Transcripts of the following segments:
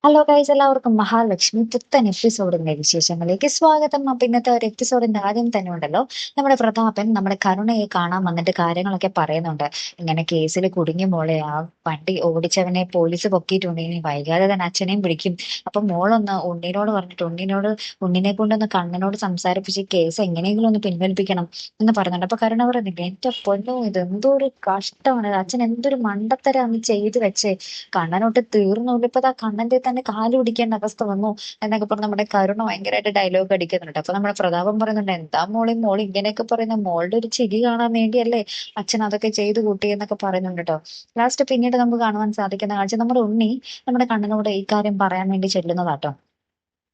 Hello guys, എല്ലാവർക്കും മഹാലക്ഷ്മി പുത്തൻ എപ്പിസോഡിന്റെ വിശേഷങ്ങളിലേക്ക് സ്വാഗതം. അപ്പൊ ഇന്നത്തെ ഒരു എപ്പിസോഡിന്റെ ആദ്യം തന്നെ ഉണ്ടല്ലോ, നമ്മുടെ പ്രതാപൻ നമ്മുടെ കരുണയെ കാണാൻ വന്നിട്ട് കാര്യങ്ങളൊക്കെ പറയുന്നുണ്ട്. ഇങ്ങനെ കേസിൽ കുടുങ്ങി മോളെ, ആ വണ്ടി ഓടിച്ചവനെ പോലീസ് പൊക്കിയിട്ടുണ്ട്, ഇനി വൈകാതെ തന്നെ അച്ഛനെയും പിടിക്കും. അപ്പൊ മോളൊന്ന് ഉണ്ണിനോട് പറഞ്ഞിട്ട് ഉണ്ണിനെ കൊണ്ടൊന്ന് കണ്ണനോട് സംസാരിപ്പിച്ച് ഈ കേസ് എങ്ങനെയെങ്കിലും ഒന്ന് പിൻവലിപ്പിക്കണം എന്ന് പറയുന്നുണ്ട്. അപ്പൊ കരുണ പറയുന്നില്ല, എന്റെ പൊന്നോ, ഇത് എന്തോ ഒരു കഷ്ടമാണ്, അച്ഛൻ എന്തൊരു മണ്ടത്തരാണ് ചെയ്തു വെച്ചേ, കണ്ണനോട്ട് തീർന്നു. ഇപ്പൊ ആ കണ്ണന്റെ തന്നെ കാല് പിടിക്കേണ്ട അവസ്ഥ വന്നു എന്നൊക്കെ പറഞ്ഞ് നമ്മുടെ കരുണ ഭയങ്കരമായിട്ട് ഡയലോഗ് അടിക്കുന്നുണ്ട്. അപ്പൊ നമ്മുടെ പ്രതാപം പറയുന്നുണ്ട്, എന്താ മോൾ ഇങ്ങനെയൊക്കെ പറയുന്നത്, മോളുടെ ഒരു ചിരി കാണാൻ വേണ്ടിയല്ലേ അച്ഛൻ അതൊക്കെ ചെയ്തു കൂട്ടി എന്നൊക്കെ പറയുന്നുണ്ട് കേട്ടോ. ലാസ്റ്റ് പിന്നീട് നമുക്ക് കാണുവാൻ സാധിക്കുന്ന കാഴ്ച, നമ്മുടെ ഉണ്ണി നമ്മുടെ കണ്ണനോട് ഈ കാര്യം പറയാൻ വേണ്ടി ചെല്ലുന്നതാട്ടോ.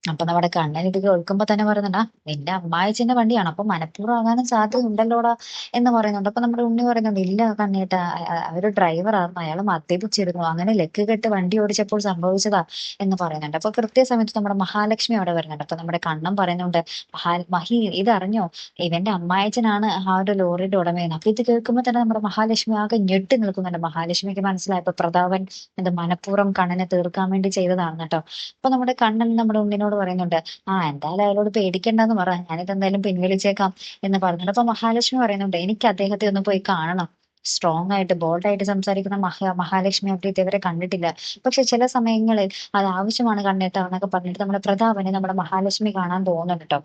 അപ്പൊ നമ്മുടെ കണ്ണൻ ഇത് കേൾക്കുമ്പോ തന്നെ പറയുന്നുണ്ട്, നിന്റെ അമ്മായച്ചന്റെ വണ്ടിയാണ്, അപ്പൊ മനഃപൂർവ്വം ആകാനും സാധ്യത ഉണ്ടല്ലോടാ എന്ന് പറയുന്നുണ്ട്. അപ്പൊ നമ്മുടെ ഉണ്ണി പറയുന്നുണ്ട്, ഇല്ല കണ്ണേട്ട, അവര് ഡ്രൈവറായിരുന്നു, അയാൾ മദ്യപിച്ചിരുന്നു, അങ്ങനെ ലക്ക് കെട്ട് വണ്ടി ഓടിച്ചപ്പോൾ സംഭവിച്ചതാ എന്ന് പറയുന്നുണ്ട്. അപ്പൊ കൃത്യസമയത്ത് നമ്മുടെ മഹാലക്ഷ്മി അവിടെ വരുന്നുണ്ട്. അപ്പൊ നമ്മുടെ കണ്ണൻ പറയുന്നുണ്ട്, മഹി ഇതറിഞ്ഞോ, ഇവന്റെ അമ്മായച്ചനാണ് ആ ഒരു ലോറിയുടെ ഉടമയെന്ന്. അപ്പൊ ഇത് കേൾക്കുമ്പോ തന്നെ നമ്മുടെ മഹാലക്ഷ്മി ആകെ ഞെട്ടി നിൽക്കുന്നുണ്ട്. മഹാലക്ഷ്മിക്ക് മനസ്സിലായപ്പോ പ്രതാപൻ ഇത് മനഃപൂർവ്വം കണ്ണനെ തീർക്കാൻ വേണ്ടി ചെയ്തതാണ് കേട്ടോ. അപ്പൊ നമ്മുടെ കണ്ണൻ നമ്മുടെ ഉണ്ണിനോട് പറയുന്നുണ്ട്, എന്തായാലും അയാളോട് പേടിക്കണ്ടെന്ന് പറ, ഞാനിത് എന്തായാലും പിൻവലിച്ചേക്കാം എന്ന് പറഞ്ഞിട്ട്. അപ്പൊ മഹാലക്ഷ്മി പറയുന്നുണ്ട്, എനിക്ക് അദ്ദേഹത്തെ ഒന്ന് പോയി കാണണം. സ്ട്രോങ് ആയിട്ട് ബോൾഡ് ആയിട്ട് സംസാരിക്കുന്ന മഹാലക്ഷ്മി അവിടെ ഇതുവരെ കണ്ടിട്ടില്ല. പക്ഷെ ചില സമയങ്ങളിൽ അത് ആവശ്യമാണ് കണ്ണേട്ട എന്നൊക്കെ പറഞ്ഞിട്ട് നമ്മുടെ പ്രതാപനെ നമ്മുടെ മഹാലക്ഷ്മി കാണാൻ പോകുന്നുണ്ട് കേട്ടോ.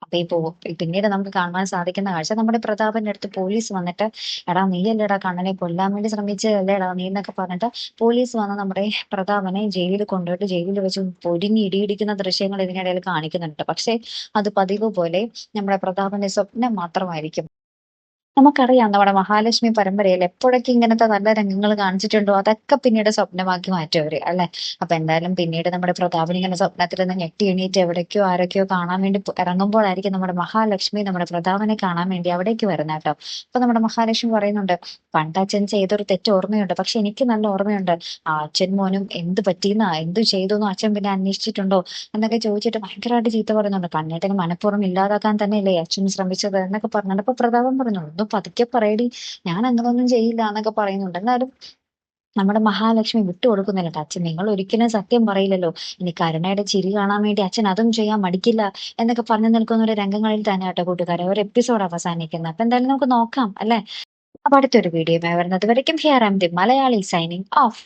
അപ്പൊ പിന്നീട് നമുക്ക് കാണാൻ സാധിക്കുന്ന കാഴ്ച, നമ്മുടെ പ്രതാപന്റെ അടുത്ത് പോലീസ് വന്നിട്ട്, എടാ നീയല്ലേടാ കണ്ണനെ കൊല്ലാൻ വേണ്ടി ശ്രമിച്ചതല്ലേടാ നീ എന്നൊക്കെ പറഞ്ഞിട്ട് പോലീസ് വന്ന് നമ്മുടെ പ്രതാപനെ ജയിലിൽ കൊണ്ടുപോയിട്ട് ജയിലിൽ വെച്ച് പൊരിഞ്ഞ് ഇടിയിടിക്കുന്ന ദൃശ്യങ്ങൾ ഇതിനിടയിൽ കാണിക്കുന്നുണ്ട്. പക്ഷെ അത് പതിവ് പോലെ നമ്മുടെ പ്രതാപന്റെ സ്വപ്നം മാത്രമായിരിക്കും. നമുക്കറിയാം, നമ്മുടെ മഹാലക്ഷ്മി പരമ്പരയിൽ എപ്പോഴൊക്കെ ഇങ്ങനത്തെ നല്ല രംഗങ്ങൾ കാണിച്ചിട്ടുണ്ടോ അതൊക്കെ പിന്നീട് സ്വപ്നമാക്കി മാറ്റും അവര്, അല്ലെ. അപ്പൊ എന്തായാലും പിന്നീട് നമ്മുടെ പ്രതാപൻ ഇങ്ങനെ സ്വപ്നത്തിൽ നിന്ന് ഞെട്ടി എണീറ്റ് എവിടേക്കോ ആരൊക്കെയോ കാണാൻ വേണ്ടി ഇറങ്ങുമ്പോഴായിരിക്കും നമ്മുടെ മഹാലക്ഷ്മി നമ്മുടെ പ്രതാപനെ കാണാൻ വേണ്ടി അവിടേക്ക് വരുന്ന കേട്ടോ. അപ്പൊ നമ്മുടെ മഹാലക്ഷ്മി പറയുന്നുണ്ട്, പണ്ട് അച്ഛൻ ചെയ്തൊരു തെറ്റ് ഓർമ്മയുണ്ട്, പക്ഷെ എനിക്ക് നല്ല ഓർമ്മയുണ്ട്, ആ അച്ഛൻ മോനും എന്ത് പറ്റിയെന്നാ എന്ത് ചെയ്തു അച്ഛൻ പിന്നെ അന്വേഷിച്ചിട്ടുണ്ടോ എന്നൊക്കെ ചോദിച്ചിട്ട് ഭയങ്കരമായിട്ട് ചീത്ത പറയുന്നുണ്ട്. കണ്ണേട്ടന് മനഃപൂർവ്വം ഇല്ലാതാക്കാൻ തന്നെയല്ലേ അച്ഛൻ ശ്രമിച്ചത് എന്നൊക്കെ പറഞ്ഞിട്ട്. അപ്പൊ പ്രതാപൻ പറഞ്ഞു, ഒന്ന് പതുക്കെ പറയടി, ഞാൻ അങ്ങനൊന്നും ചെയ്യില്ല എന്നൊക്കെ പറയുന്നുണ്ട്. എന്നാലും നമ്മുടെ മഹാലക്ഷ്മി വിട്ടുകൊടുക്കുന്നില്ല ട്ടോ. അച്ഛൻ നിങ്ങൾ ഒരിക്കലും സത്യം പറയില്ലല്ലോ, ഇനി കരുണയുടെ ചിരി കാണാൻ വേണ്ടി അച്ഛൻ അതും ചെയ്യാൻ മടിക്കില്ല എന്നൊക്കെ പറഞ്ഞു നിൽക്കുന്ന ഒരു രംഗങ്ങളിൽ തന്നെ കേട്ടോ കൂട്ടുകാരെ ഒരു എപ്പിസോഡ് അവസാനിക്കുന്നത്. അപ്പൊ എന്തായാലും നമുക്ക് നോക്കാം, അല്ലെ. അപ്പൊ അടുത്തൊരു വീഡിയോ വരുന്നത് വരയ്ക്കും here am the Malayali signing of.